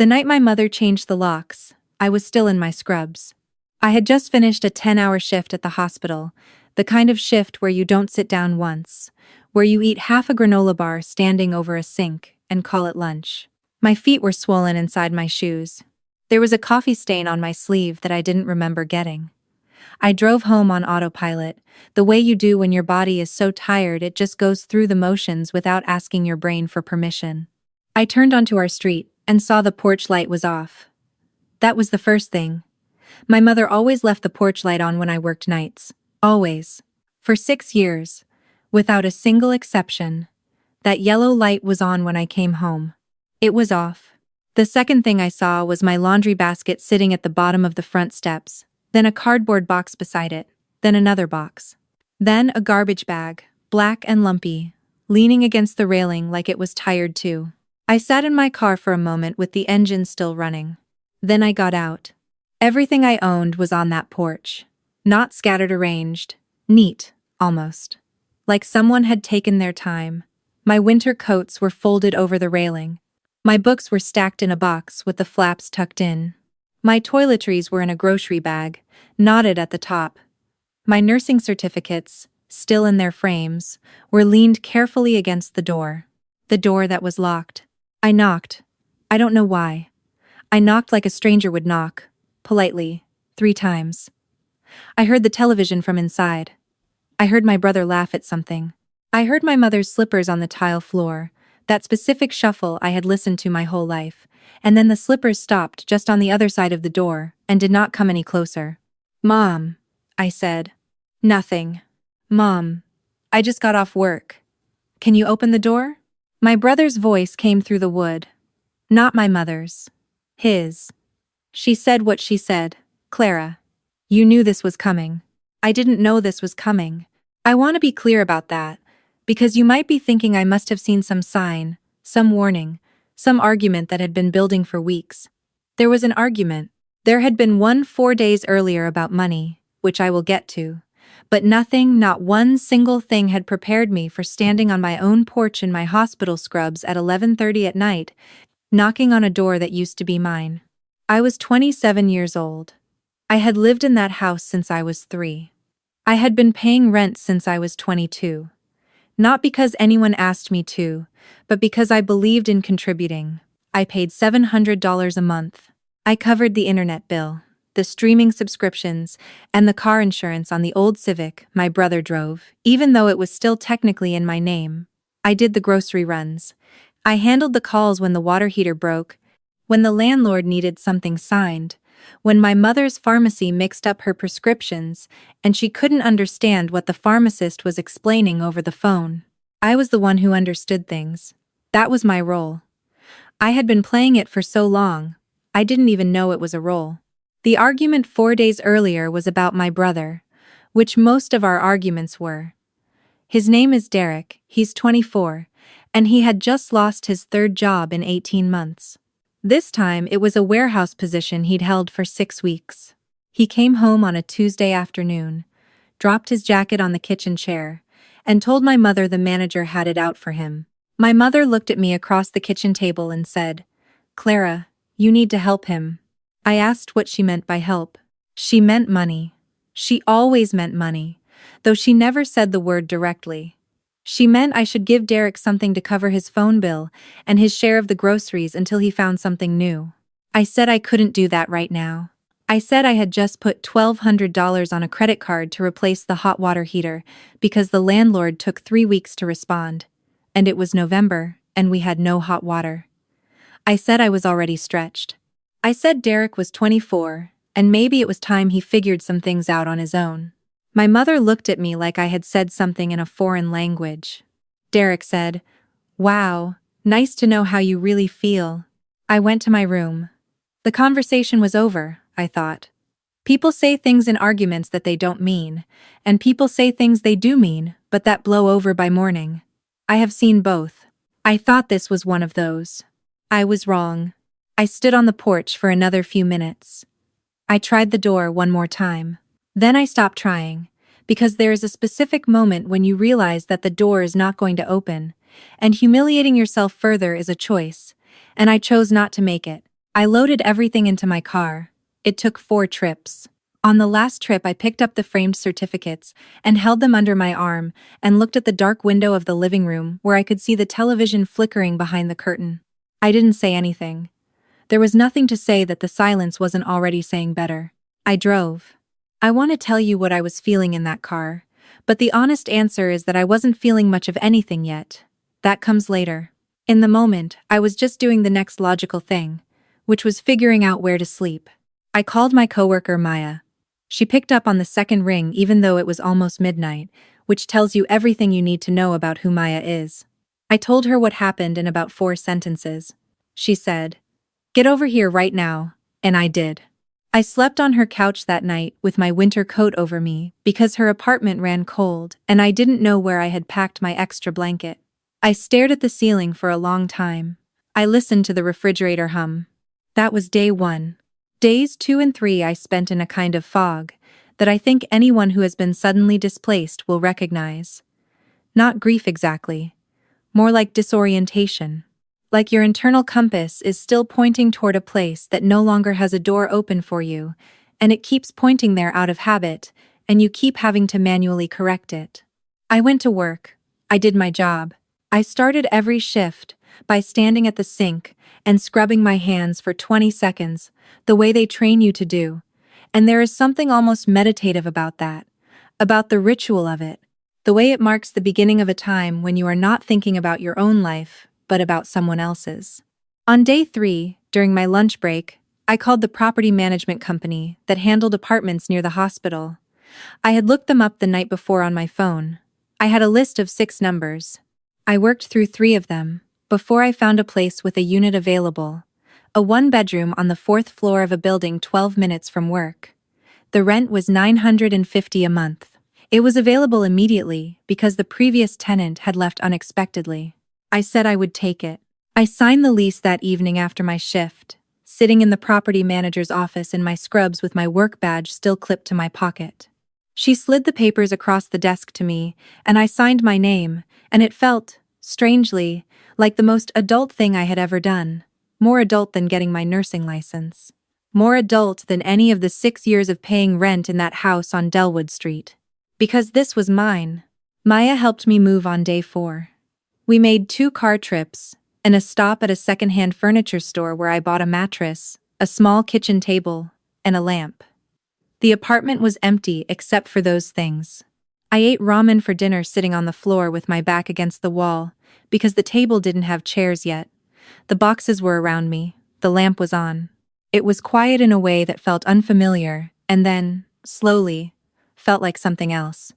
The night my mother changed the locks, I was still in my scrubs. I had just finished a 10-hour shift at the hospital, the kind of shift where you don't sit down once, where you eat half a granola bar standing over a sink and call it lunch. My feet were swollen inside my shoes. There was a coffee stain on my sleeve that I didn't remember getting. I drove home on autopilot, the way you do when your body is so tired it just goes through the motions without asking your brain for permission. I turned onto our street and saw the porch light was off. That was the first thing. My mother always left the porch light on when I worked nights. Always. For 6 years. Without a single exception. That yellow light was on when I came home. It was off. The second thing I saw was my laundry basket sitting at the bottom of the front steps, then a cardboard box beside it, then another box. Then a garbage bag, black and lumpy, leaning against the railing like it was tired too. I sat in my car for a moment with the engine still running. Then I got out. Everything I owned was on that porch. Not scattered arranged. Neat, almost. Like someone had taken their time. My winter coats were folded over the railing. My books were stacked in a box with the flaps tucked in. My toiletries were in a grocery bag, knotted at the top. My nursing certificates, still in their frames, were leaned carefully against the door that was locked. I knocked. I don't know why. I knocked like a stranger would knock, politely, 3 times. I heard the television from inside. I heard my brother laugh at something. I heard my mother's slippers on the tile floor, that specific shuffle I had listened to my whole life, and then the slippers stopped just on the other side of the door and did not come any closer. "Mom," I said. "Nothing. Mom, I just got off work. Can you open the door?" My brother's voice came through the wood. Not my mother's. His. She said what she said. "Clara, you knew this was coming." I didn't know this was coming. I want to be clear about that, because you might be thinking I must have seen some sign, some warning, some argument that had been building for weeks. There was an argument. There had been one 4 days earlier about money, which I will get to. But nothing, not one single thing had prepared me for standing on my own porch in my hospital scrubs at 11:30 at night, knocking on a door that used to be mine. I was 27 years old. I had lived in that house since I was 3. I had been paying rent since I was 22. Not because anyone asked me to, but because I believed in contributing. I paid $700 a month. I covered the internet bill, the streaming subscriptions, and the car insurance on the old Civic my brother drove, even though it was still technically in my name. I did the grocery runs. I handled the calls when the water heater broke, when the landlord needed something signed, when my mother's pharmacy mixed up her prescriptions and she couldn't understand what the pharmacist was explaining over the phone. I was the one who understood things. That was my role. I had been playing it for so long, I didn't even know it was a role. The argument 4 days earlier was about my brother, which most of our arguments were. His name is Derek, he's 24, and he had just lost his 3rd job in 18 months. This time it was a warehouse position he'd held for 6 weeks. He came home on a Tuesday afternoon, dropped his jacket on the kitchen chair, and told my mother the manager had it out for him. My mother looked at me across the kitchen table and said, "Clara, you need to help him." I asked what she meant by help. She meant money. She always meant money, though she never said the word directly. She meant I should give Derek something to cover his phone bill and his share of the groceries until he found something new. I said I couldn't do that right now. I said I had just put $1,200 on a credit card to replace the hot water heater because the landlord took 3 weeks to respond, and it was November and we had no hot water. I said I was already stretched. I said Derek was 24, and maybe it was time he figured some things out on his own. My mother looked at me like I had said something in a foreign language. Derek said, "Wow, nice to know how you really feel." I went to my room. The conversation was over, I thought. People say things in arguments that they don't mean, and people say things they do mean, but that blow over by morning. I have seen both. I thought this was one of those. I was wrong. I stood on the porch for another few minutes. I tried the door one more time. Then I stopped trying, because there is a specific moment when you realize that the door is not going to open, and humiliating yourself further is a choice, and I chose not to make it. I loaded everything into my car. It took 4 trips. On the last trip, I picked up the framed certificates and held them under my arm and looked at the dark window of the living room where I could see the television flickering behind the curtain. I didn't say anything. There was nothing to say that the silence wasn't already saying better. I drove. I want to tell you what I was feeling in that car, but the honest answer is that I wasn't feeling much of anything yet. That comes later. In the moment, I was just doing the next logical thing, which was figuring out where to sleep. I called my coworker Maya. She picked up on the second ring even though it was almost midnight, which tells you everything you need to know about who Maya is. I told her what happened in about 4 sentences. She said, "Get over here right now," and I did. I slept on her couch that night with my winter coat over me because her apartment ran cold and I didn't know where I had packed my extra blanket. I stared at the ceiling for a long time. I listened to the refrigerator hum. That was day 1. Days 2 and 3 I spent in a kind of fog that I think anyone who has been suddenly displaced will recognize. Not grief exactly, more like disorientation. Like your internal compass is still pointing toward a place that no longer has a door open for you, and it keeps pointing there out of habit, and you keep having to manually correct it. I went to work. I did my job. I started every shift by standing at the sink and scrubbing my hands for 20 seconds, the way they train you to do. And there is something almost meditative about that, about the ritual of it, the way it marks the beginning of a time when you are not thinking about your own life, but about someone else's. On day 3, during my lunch break, I called the property management company that handled apartments near the hospital. I had looked them up the night before on my phone. I had a list of 6 numbers. I worked through 3 of them before I found a place with a unit available, a 1-bedroom on the 4th floor of a building 12 minutes from work. The rent was $950 a month. It was available immediately because the previous tenant had left unexpectedly. I said I would take it. I signed the lease that evening after my shift, sitting in the property manager's office in my scrubs with my work badge still clipped to my pocket. She slid the papers across the desk to me, and I signed my name, and it felt, strangely, like the most adult thing I had ever done. More adult than getting my nursing license. More adult than any of the 6 years of paying rent in that house on Delwood Street. Because this was mine. Maya helped me move on day 4. We made 2 car trips, and a stop at a secondhand furniture store where I bought a mattress, a small kitchen table, and a lamp. The apartment was empty except for those things. I ate ramen for dinner sitting on the floor with my back against the wall, because the table didn't have chairs yet. The boxes were around me, the lamp was on. It was quiet in a way that felt unfamiliar, and then, slowly, felt like something else.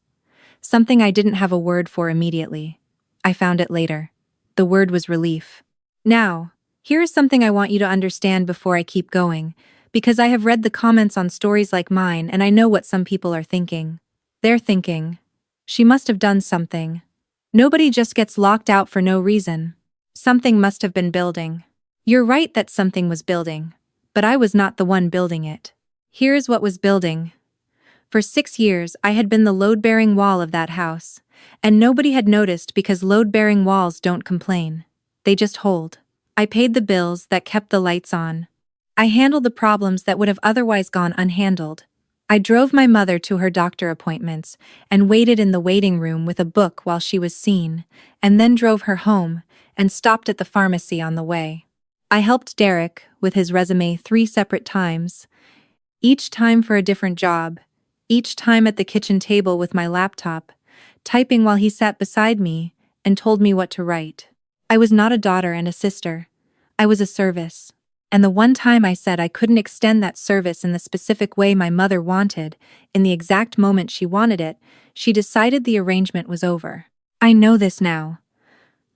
Something I didn't have a word for immediately. I found it later. The word was relief. Now, here is something I want you to understand before I keep going, because I have read the comments on stories like mine and I know what some people are thinking. They're thinking, she must have done something. Nobody just gets locked out for no reason. Something must have been building. You're right that something was building, but I was not the one building it. Here's what was building. For 6 years, I had been the load-bearing wall of that house, and nobody had noticed because load-bearing walls don't complain. They just hold. I paid the bills that kept the lights on. I handled the problems that would have otherwise gone unhandled. I drove my mother to her doctor appointments and waited in the waiting room with a book while she was seen, and then drove her home and stopped at the pharmacy on the way. I helped Derek with his resume 3 separate times, each time for a different job, each time at the kitchen table with my laptop, typing while he sat beside me and told me what to write. I was not a daughter and a sister. I was a service. And the one time I said I couldn't extend that service in the specific way my mother wanted, in the exact moment she wanted it, she decided the arrangement was over. I know this now.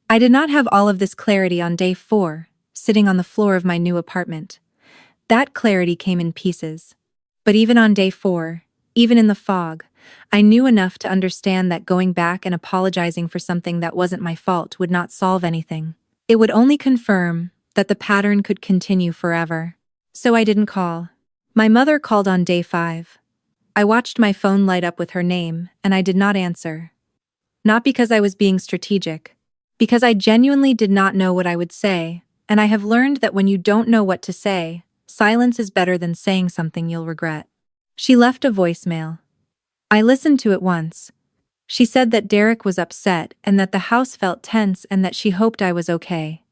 I did not have all of this clarity on day 4, sitting on the floor of my new apartment. That clarity came in pieces. But even on day 4, even in the fog, I knew enough to understand that going back and apologizing for something that wasn't my fault would not solve anything. It would only confirm that the pattern could continue forever. So I didn't call. My mother called on day 5. I watched my phone light up with her name, and I did not answer. Not because I was being strategic, because I genuinely did not know what I would say. and I have learned that when you don't know what to say, silence is better than saying something you'll regret. She left a voicemail. I listened to it once. She said that Derek was upset and that the house felt tense and that she hoped I was okay.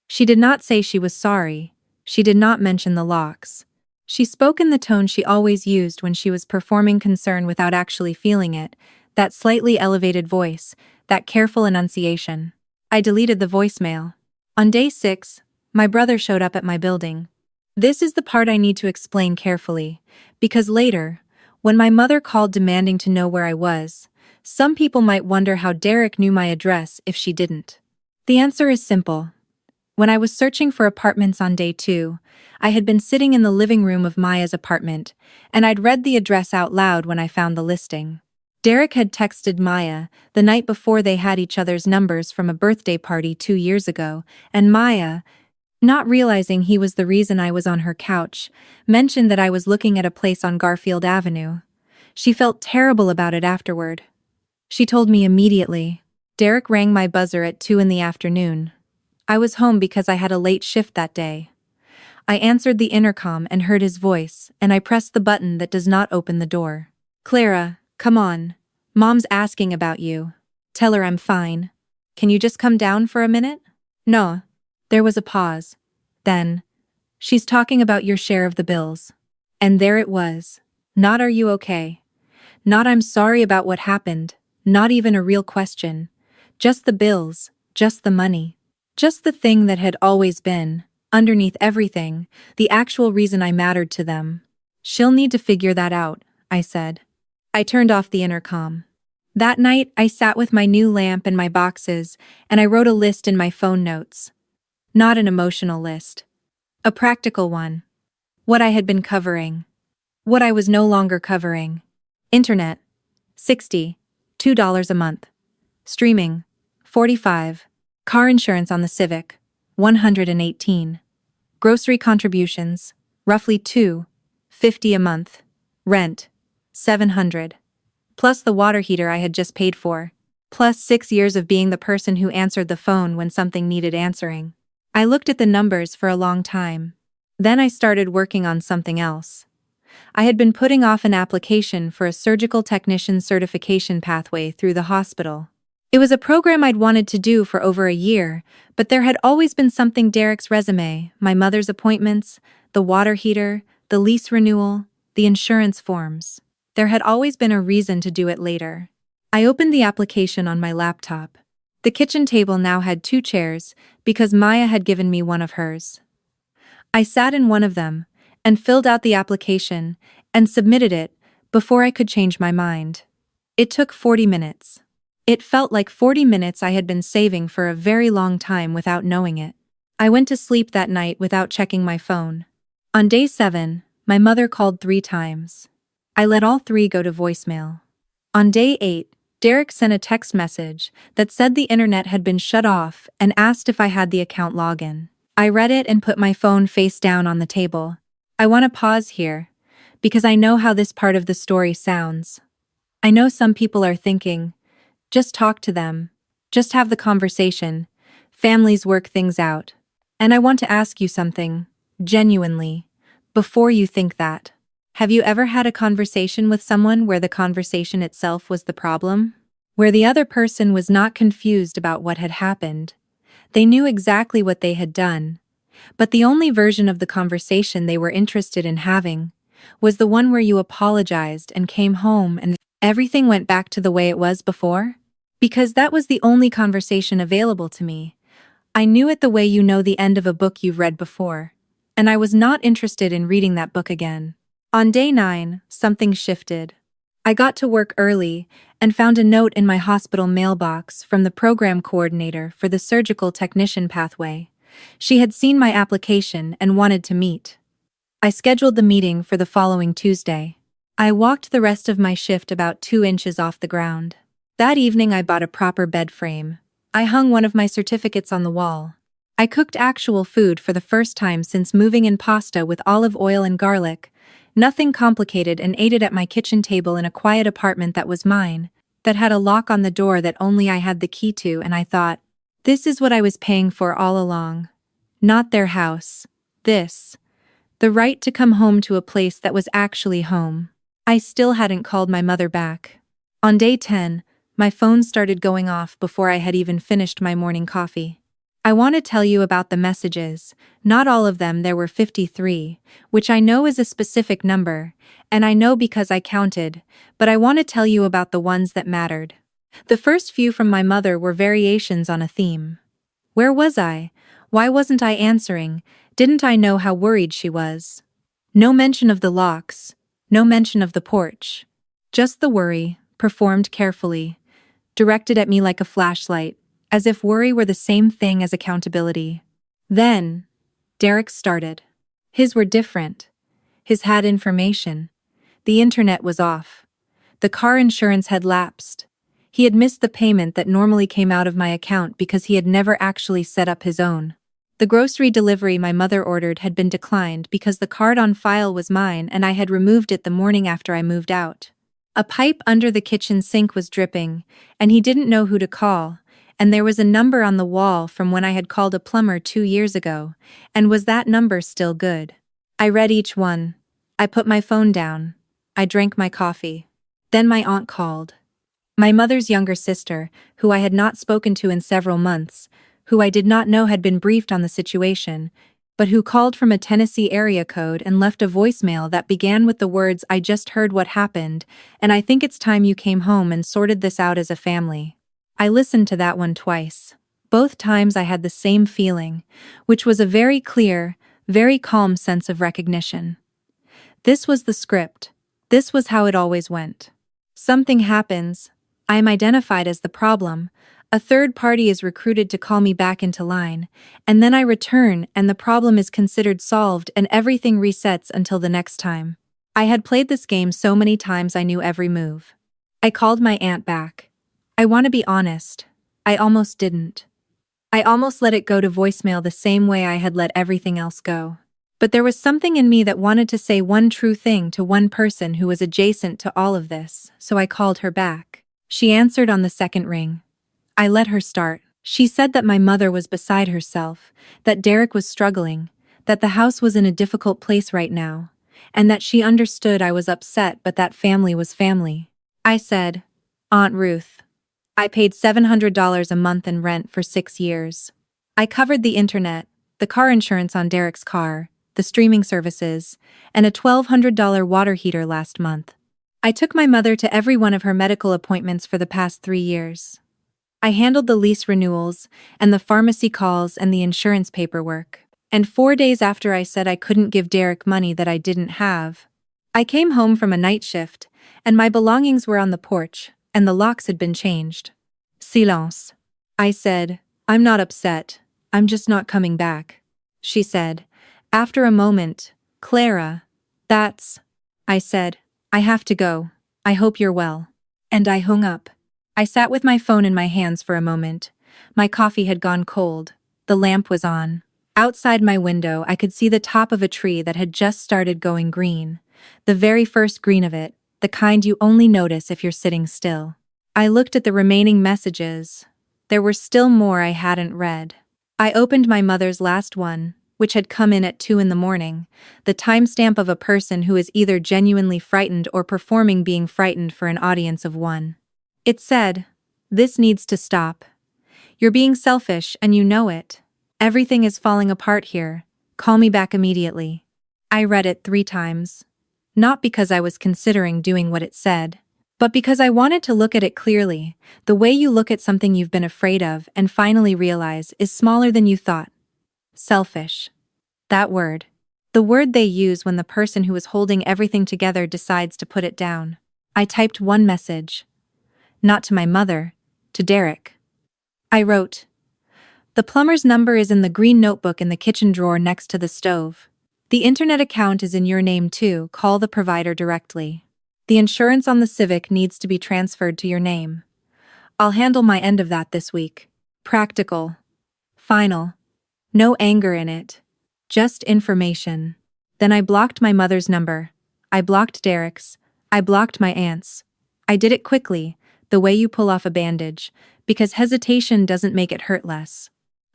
She did not say she was sorry. She did not mention the locks. She spoke in the tone she always used when she was performing concern without actually feeling it, that slightly elevated voice, that careful enunciation. I deleted the voicemail. On day 6, my brother showed up at my building. This is the part I need to explain carefully, because later, when my mother called demanding to know where I was, some people might wonder how Derek knew my address if she didn't. The answer is simple. When I was searching for apartments on day 2, I had been sitting in the living room of Maya's apartment, and I'd read the address out loud when I found the listing. Derek had texted Maya the night before they had each other's numbers from a birthday party 2 years ago, and Maya, not realizing he was the reason I was on her couch, mentioned that I was looking at a place on Garfield Avenue. She felt terrible about it afterward. She told me immediately. Derek rang my buzzer at 2 in the afternoon. I was home because I had a late shift that day. I answered the intercom and heard his voice, and I pressed the button that does not open the door. "Clara, come on. Mom's asking about you. Tell her I'm fine. Can you just come down for a minute?" "No." There was a pause. Then, "She's talking about your share of the bills." And there it was. Not "Are you okay?" Not "I'm sorry about what happened." Not even a real question. Just the bills, just the money. Just the thing that had always been, underneath everything, the actual reason I mattered to them. "She'll need to figure that out," I said. I turned off the intercom. That night, I sat with my new lamp and my boxes, and I wrote a list in my phone notes. Not an emotional list. A practical one. What I had been covering. What I was no longer covering. Internet. $62 a month. Streaming. $45. Car insurance on the Civic. $118. Grocery contributions. Roughly $250 a month. Rent. $700. Plus the water heater I had just paid for. Plus 6 years of being the person who answered the phone when something needed answering. I looked at the numbers for a long time. Then I started working on something else. I had been putting off an application for a surgical technician certification pathway through the hospital. It was a program I'd wanted to do for over a year, but there had always been something: Derek's resume, my mother's appointments, the water heater, the lease renewal, the insurance forms. There had always been a reason to do it later. I opened the application on my laptop. The kitchen table now had 2 chairs, because Maya had given me one of hers. I sat in one of them, and filled out the application, and submitted it, before I could change my mind. It took 40 minutes. It felt like 40 minutes I had been saving for a very long time without knowing it. I went to sleep that night without checking my phone. On day 7, my mother called 3 times. I let all 3 go to voicemail. On day 8, Derek sent a text message that said the internet had been shut off and asked if I had the account login. I read it and put my phone face down on the table. I want to pause here, because I know how this part of the story sounds. I know some people are thinking, just talk to them, just have the conversation, families work things out. And I want to ask you something, genuinely, before you think that. Have you ever had a conversation with someone where the conversation itself was the problem? Where the other person was not confused about what had happened? They knew exactly what they had done, but the only version of the conversation they were interested in having was the one where you apologized and came home and everything went back to the way it was before? Because that was the only conversation available to me. I knew it the way you know the end of a book you've read before, and I was not interested in reading that book again. On day 9, something shifted. I got to work early and found a note in my hospital mailbox from the program coordinator for the surgical technician pathway. She had seen my application and wanted to meet. I scheduled the meeting for the following Tuesday. I walked the rest of my shift about 2 inches off the ground. That evening I bought a proper bed frame. I hung one of my certificates on the wall. I cooked actual food for the first time since moving in pasta with olive oil and garlic. Nothing complicated, and ate it at my kitchen table in a quiet apartment that was mine, that had a lock on the door that only I had the key to, and I thought, this is what I was paying for all along. Not their house. This. The right to come home to a place that was actually home. I still hadn't called my mother back. On day 10, my phone started going off before I had even finished my morning coffee. I want to tell you about the messages. Not all of them, there were 53, which I know is a specific number, and I know because I counted, but I want to tell you about the ones that mattered. The first few from my mother were variations on a theme. Where was I? Why wasn't I answering? Didn't I know how worried she was? No mention of the locks, no mention of the porch. Just the worry, performed carefully, directed at me like a flashlight, as if worry were the same thing as accountability. Then, Derek started. His were different. His had information. The internet was off. The car insurance had lapsed. He had missed the payment that normally came out of my account because he had never actually set up his own. The grocery delivery my mother ordered had been declined because the card on file was mine and I had removed it the morning after I moved out. A pipe under the kitchen sink was dripping, and he didn't know who to call, and there was a number on the wall from when I had called a plumber 2 years ago, and was that number still good? I read each one. I put my phone down. I drank my coffee. Then my aunt called. My mother's younger sister, who I had not spoken to in several months, who I did not know had been briefed on the situation, but who called from a Tennessee area code and left a voicemail that began with the words, "I just heard what happened, and I think it's time you came home and sorted this out as a family." I listened to that one twice. Both times I had the same feeling, which was a very clear, very calm sense of recognition. This was the script. This was how it always went. Something happens. I am identified as the problem. A third party is recruited to call me back into line, and then I return and the problem is considered solved and everything resets until the next time. I had played this game so many times I knew every move. I called my aunt back. I want to be honest. I almost didn't. I almost let it go to voicemail the same way I had let everything else go. But there was something in me that wanted to say one true thing to one person who was adjacent to all of this, so I called her back. She answered on the second ring. I let her start. She said that my mother was beside herself, that Derek was struggling, that the house was in a difficult place right now, and that she understood I was upset but that family was family. I said, "Aunt Ruth, I paid $700 a month in rent for 6 years. I covered the internet, the car insurance on Derek's car, the streaming services, and a $1,200 water heater last month. I took my mother to every one of her medical appointments for the past 3 years. I handled the lease renewals, and the pharmacy calls and the insurance paperwork. And 4 days after I said I couldn't give Derek money that I didn't have, I came home from a night shift, and my belongings were on the porch, and the locks had been changed." Silence. I said, "I'm not upset. I'm just not coming back." She said, after a moment, "Clara, that's..." I said, "I have to go. I hope you're well." And I hung up. I sat with my phone in my hands for a moment. My coffee had gone cold. The lamp was on. Outside my window, I could see the top of a tree that had just started going green. The very first green of it, the kind you only notice if you're sitting still. I looked at the remaining messages. There were still more I hadn't read. I opened my mother's last one, which had come in at 2 in the morning, the timestamp of a person who is either genuinely frightened or performing being frightened for an audience of 1. It said, "This needs to stop. You're being selfish and you know it. Everything is falling apart here. Call me back immediately." I read it 3 times. Not because I was considering doing what it said, but because I wanted to look at it clearly, the way you look at something you've been afraid of and finally realize is smaller than you thought. Selfish. That word. The word they use when the person who is holding everything together decides to put it down. I typed one message. Not to my mother, to Derek. I wrote, "The plumber's number is in the green notebook in the kitchen drawer next to the stove. The internet account is in your name too, call the provider directly. The insurance on the Civic needs to be transferred to your name. I'll handle my end of that this week. Practical. Final. No anger in it. Just information." Then I blocked my mother's number. I blocked Derek's. I blocked my aunt's. I did it quickly, the way you pull off a bandage, because hesitation doesn't make it hurt less.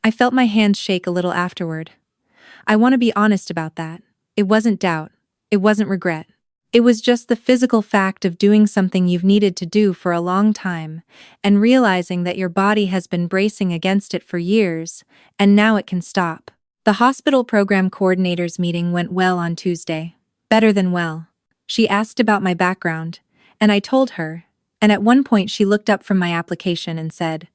I felt my hands shake a little afterward. I want to be honest about that. It wasn't doubt. It wasn't regret. It was just the physical fact of doing something you've needed to do for a long time, and realizing that your body has been bracing against it for years, and now it can stop. The hospital program coordinator's meeting went well on Tuesday. Better than well. She asked about my background, and I told her, and at one point she looked up from my application and said,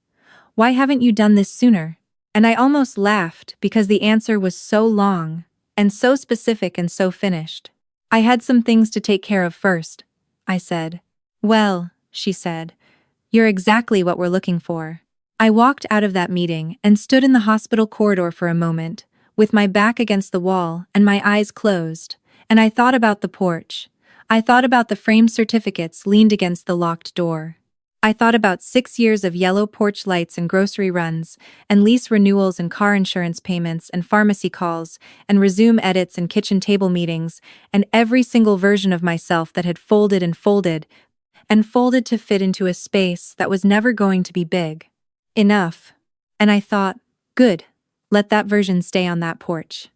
"Why haven't you done this sooner?" And I almost laughed because the answer was so long, and so specific and so finished. "I had some things to take care of first," I said. "Well," she said, "you're exactly what we're looking for." I walked out of that meeting and stood in the hospital corridor for a moment, with my back against the wall and my eyes closed, and I thought about the porch. I thought about the framed certificates leaned against the locked door. I thought about 6 years of yellow porch lights and grocery runs, and lease renewals and car insurance payments and pharmacy calls, and resume edits and kitchen table meetings, and every single version of myself that had folded and folded, and folded to fit into a space that was never going to be big enough. And I thought, good, let that version stay on that porch.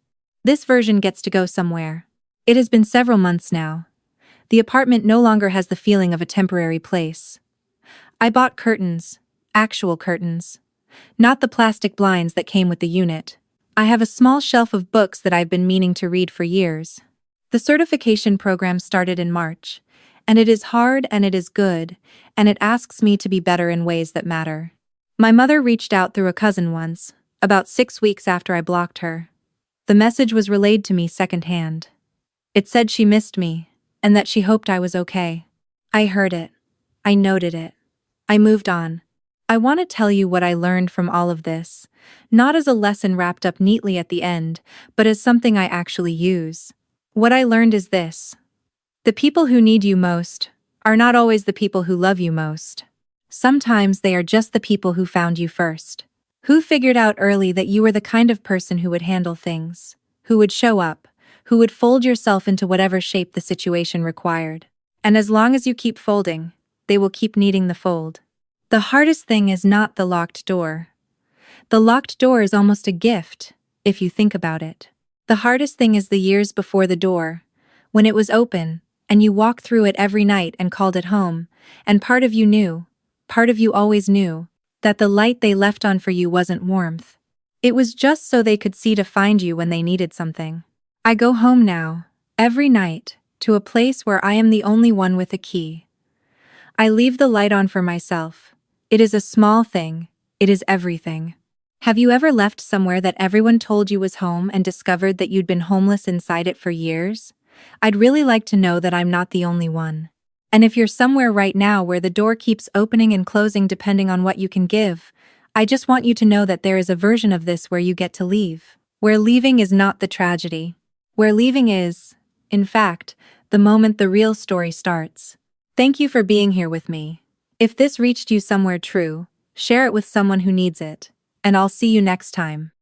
This version gets to go somewhere. It has been several months now. The apartment no longer has the feeling of a temporary place. I bought curtains, actual curtains, not the plastic blinds that came with the unit. I have a small shelf of books that I've been meaning to read for years. The certification program started in March, and it is hard and it is good, and it asks me to be better in ways that matter. My mother reached out through a cousin once, about 6 weeks after I blocked her. The message was relayed to me secondhand. It said she missed me, and that she hoped I was okay. I heard it. I noted it. I moved on. I want to tell you what I learned from all of this, not as a lesson wrapped up neatly at the end, but as something I actually use. What I learned is this: the people who need you most are not always the people who love you most. Sometimes they are just the people who found you first, who figured out early that you were the kind of person who would handle things, who would show up, who would fold yourself into whatever shape the situation required. And as long as you keep folding, they will keep needing the fold. The hardest thing is not the locked door. The locked door is almost a gift, if you think about it. The hardest thing is the years before the door, when it was open, and you walked through it every night and called it home, and part of you knew, part of you always knew, that the light they left on for you wasn't warmth. It was just so they could see to find you when they needed something. I go home now, every night, to a place where I am the only one with a key. I leave the light on for myself. It is a small thing. It is everything. Have you ever left somewhere that everyone told you was home and discovered that you'd been homeless inside it for years? I'd really like to know that I'm not the only one. And if you're somewhere right now where the door keeps opening and closing depending on what you can give, I just want you to know that there is a version of this where you get to leave. Where leaving is not the tragedy. Where leaving is, in fact, the moment the real story starts. Thank you for being here with me. If this reached you somewhere true, share it with someone who needs it, and I'll see you next time.